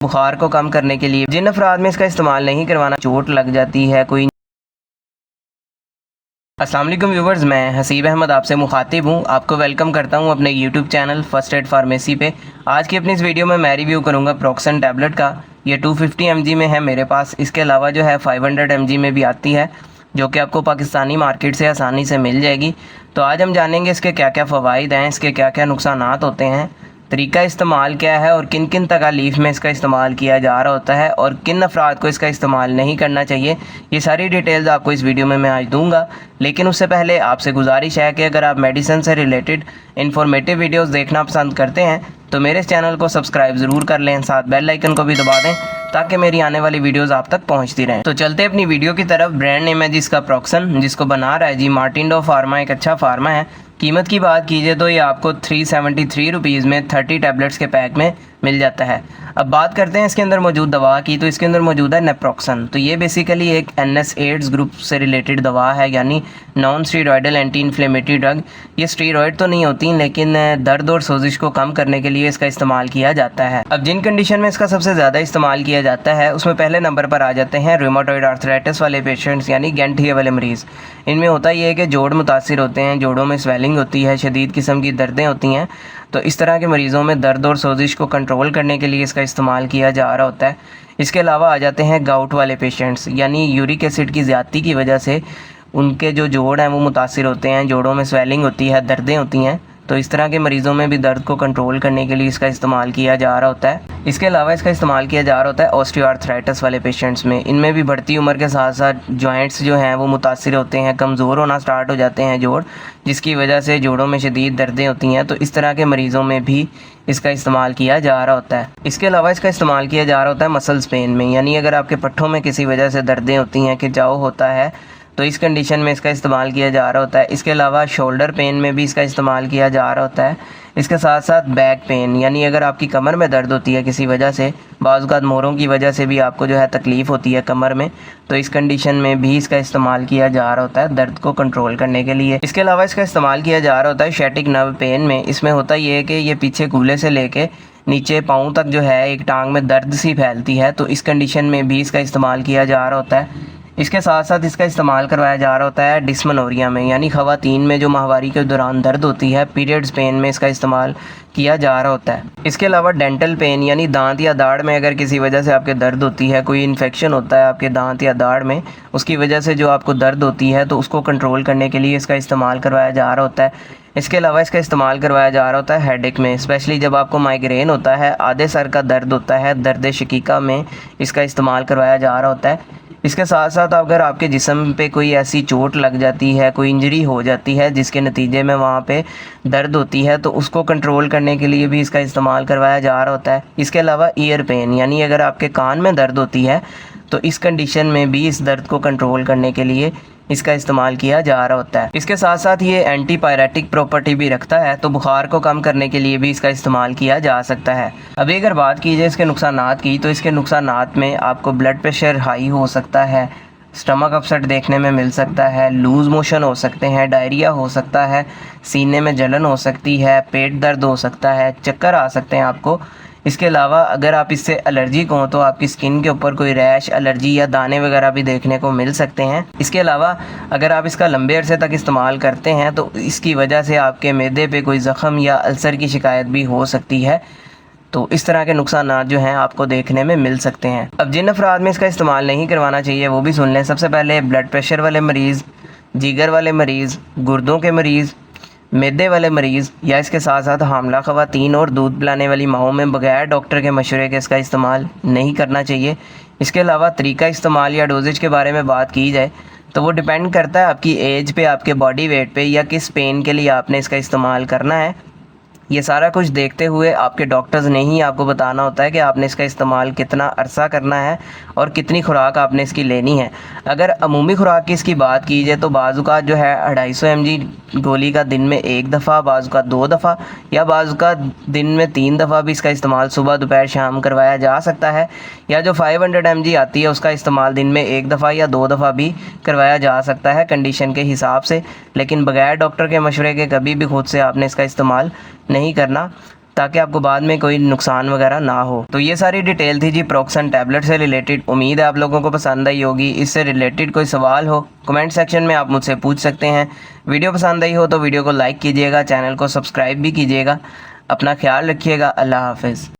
बुखार को कम करने के लिए जिन अफराद में इसका इस्तेमाल नहीं करवाना, चोट लग जाती है कोई। अस्सलाम वालेकुम व्यूवर्स, मैं हसीब अहमद आपसे मुखातिब हूँ। आपको वेलकम करता हूँ अपने YouTube channel first aid pharmacy पे। आज की अपनी इस वीडियो में मैं रिव्यू करूँगा प्रोक्सन टैबलेट का। ये 250 mg में है मेरे पास। इसके अलावा जो है 500 mg में भी आती है, जो कि आपको पाकिस्तानी मार्केट से आसानी से मिल जाएगी। तो आज हम जानेंगे इसके क्या क्या फ़वाइद हैं, इसके क्या क्या नुकसानात होते हैं, तरीका इस्तेमाल क्या है और किन किन तकालीफ में इसका इस्तेमाल किया जा रहा होता है और किन अफराद को इसका इस्तेमाल नहीं करना चाहिए। ये सारी डिटेल्स आपको इस वीडियो में मैं आज दूंगा। लेकिन उससे पहले आपसे गुजारिश है कि अगर आप मेडिसिन से रिलेटेड इन्फॉर्मेटिव वीडियोस देखना पसंद करते हैं तो मेरे इस चैनल को सब्सक्राइब ज़रूर कर लें, साथ बेल आइकन को भी दबा दें ताकि मेरी आने वाली वीडियोस आप तक पहुंचती रहें। तो चलते अपनी वीडियो की तरफ। ब्रांड नेम है जिसका प्रोक्सन, जिसको बना रहा है जी मार्टिनडो फार्मा, एक अच्छा फार्मा है। कीमत की बात कीजिए तो ये आपको 373 रुपीज़ में 30 टैबलेट्स के पैक में मिल जाता है। अब बात करते हैं इसके अंदर मौजूद दवा की। तो इसके अंदर मौजूद है नेप्रोक्सन। तो ये बेसिकली एक NSAIDs ग्रुप से रिलेटेड दवा है, यानी non steroidal anti inflammatory drug. ये स्टीरॉयड तो नहीं होती, लेकिन दर्द और सोजिश को कम करने के लिए इसका इस्तेमाल किया जाता है। अब जिन कंडीशन में इसका सबसे ज़्यादा इस्तेमाल किया जाता है उसमें पहले नंबर पर आ जाते हैं रूमेटॉइड आर्थराइटिस वाले पेशेंट्स, यानी गैंठिया वाले मरीज़। इनमें होता ये है कि जोड़ मुतासिर होते हैं, जोड़ों में स्वेलिंग होती है, शदीद किस्म की दर्दें होती हैं। तो इस तरह के मरीज़ों में दर्द और सोजिश को कंट्रोल करने के लिए इसका इस्तेमाल किया जा रहा होता है। इसके अलावा आ जाते हैं गाउट वाले पेशेंट्स, यानी यूरिक एसिड की ज़्यादती की वजह से उनके जो जोड़ हैं वो मुतासिर होते हैं, जोड़ों में स्वेलिंग होती है, दर्दें होती हैं। तो इस तरह के मरीज़ों में भी दर्द को कंट्रोल करने के लिए इसका इस्तेमाल किया जा रहा होता है। इसके अलावा इसका इस्तेमाल किया जा रहा होता है ऑस्टियोआर्थराइटिस वाले पेशेंट्स में। इनमें भी बढ़ती उम्र के साथ साथ जॉइंट्स जो हैं वो मुतासिर होते हैं, कमज़ोर होना स्टार्ट हो जाते हैं जोड़, जिसकी वजह से जोड़ों में शदीद दर्दें होती हैं। तो इस तरह के मरीज़ों में भी इसका इस्तेमाल किया जा रहा होता है। इसके अलावा इसका इस्तेमाल किया जा रहा होता है मसल्स पेन में, यानी अगर आपके पट्ठों में किसी वजह से दर्दें होती हैं, खिंचाव होता है, तो इस कंडीशन में इसका इस्तेमाल किया जा रहा होता है। इसके अलावा शोल्डर पेन में भी इसका इस्तेमाल किया जा रहा होता है। इसके साथ साथ बैक पेन, यानी अगर आपकी कमर में दर्द होती है किसी वजह से, बाज़ औक़ात मोरों की वजह से भी आपको जो है तकलीफ़ होती है कमर में, तो इस कंडीशन में भी इसका इस्तेमाल किया जा रहा होता है दर्द को कंट्रोल करने के लिए। इसके अलावा इसका इस्तेमाल किया जा रहा होता है शैटिक नर्व पेन में। इसमें होता ये है कि ये पीछे कूल्हे से लेके नीचे पाँव तक जो है एक टांग में दर्द सी फैलती है, तो इस कंडीशन में भी इसका इस्तेमाल किया जा रहा होता है। इसके साथ साथ इसका इस्तेमाल करवाया जा रहा होता है डिस्मेनोरिया में, यानी ख़वातीन में जो माहवारी के दौरान दर्द होती है, पीरियड्स पेन में इसका इस्तेमाल किया जा रहा होता है। इसके अलावा डेंटल पेन, यानी दांत या दाढ़ में अगर किसी वजह से आपके दर्द होती है, कोई इन्फेक्शन होता है आपके दांत या दाढ़ में, उसकी वजह से जो आपको दर्द होती है, तो उसको कंट्रोल करने के लिए इसका इस्तेमाल करवाया जा रहा होता है। इसके अलावा इसका इस्तेमाल करवाया जा रहा होता है हेडेक में, स्पेशली जब आपको माइग्रेन होता है, आधे सर का दर्द होता है, दर्द शकीका में इसका इस्तेमाल करवाया जा रहा होता है। इसके साथ साथ अगर आपके जिस्म पे कोई ऐसी चोट लग जाती है, कोई इंजरी हो जाती है जिसके नतीजे में वहाँ पे दर्द होती है, तो उसको कंट्रोल करने के लिए भी इसका इस्तेमाल करवाया जा रहा होता है। इसके अलावा ईयर पेन, यानी अगर आपके कान में दर्द होती है, तो इस कंडीशन में भी इस दर्द को कंट्रोल करने के लिए इसका इस्तेमाल किया जा रहा होता है। इसके साथ साथ ये एंटीपायरेटिक प्रॉपर्टी भी रखता है, तो बुखार को कम करने के लिए भी इसका इस्तेमाल किया जा सकता है। अभी अगर बात की जाए इसके नुकसानात की, तो इसके नुकसानात में आपको ब्लड प्रेशर हाई हो सकता है, स्टमक अपसेट देखने में मिल सकता है, लूज़ मोशन हो सकते हैं, डायरिया हो सकता है, सीने में जलन हो सकती है, पेट दर्द हो सकता है, चक्कर आ सकते हैं आपको। इसके अलावा अगर आप इससे एलर्जिक हों तो आपकी स्किन के ऊपर कोई रैश, एलर्जी या दाने वगैरह भी देखने को मिल सकते हैं। इसके अलावा अगर आप इसका लंबे अरसे तक इस्तेमाल करते हैं तो इसकी वजह से आपके मैदे पे कोई ज़ख़म या अल्सर की शिकायत भी हो सकती है। तो इस तरह के नुकसानात जो हैं आपको देखने में मिल सकते हैं। अब जिन अफराद में इसका इस्तेमाल नहीं करवाना चाहिए वो भी सुन लें। सबसे पहले ब्लड प्रेशर वाले मरीज़, जिगर वाले मरीज़, गुर्दों के मरीज़, मैदे वाले मरीज़, या इसके साथ साथ हामला ख़वातीन और दूध पिलाने वाली माओं में बगैर डॉक्टर के मशवरे के इसका इस्तेमाल नहीं करना चाहिए। इसके अलावा तरीका इस्तेमाल या डोजेज के बारे में बात की जाए तो वो डिपेंड करता है आपकी एज पे, आपके बॉडी वेट पे, या किस पेन के लिए आपने इसका इस्तेमाल करना है। ये सारा कुछ देखते हुए आपके डॉक्टर्स ने ही आपको बताना होता है कि आपने इसका इस्तेमाल कितना अरसा करना है और कितनी खुराक आपने इसकी लेनी है। अगर अमूमी खुराक की इसकी बात की जाए तो बाज़-औक़ात जो है 250 mg गोली का दिन में एक दफ़ा, बाज़-औक़ात 2 दफ़ा, या बाज़-औक़ात दिन में 3 दफ़ा भी इसका इस्तेमाल सुबह दोपहर शाम करवाया जा सकता है। या जो 500 mg आती है उसका इस्तेमाल दिन में एक दफ़ा या 2 दफ़ा भी करवाया जा सकता है कंडीशन के हिसाब से, लेकिन बगैर डॉक्टर के मशवरे के कभी भी खुद से आपने इसका इस्तेमाल नहीं करना। ताकि आपको बाद में कोई नुकसान वगैरह ना हो। तो ये सारी डिटेल थी जी प्रोक्सन टैबलेट से रिलेटेड। उम्मीद है आप लोगों को पसंद आई होगी। इससे रिलेटेड कोई सवाल हो कमेंट सेक्शन में आप मुझसे पूछ सकते हैं। वीडियो पसंद आई हो तो वीडियो को लाइक कीजिएगा, चैनल को सब्सक्राइब भी कीजिएगा। अपना ख्याल रखिएगा। अल्लाह हाफिज़।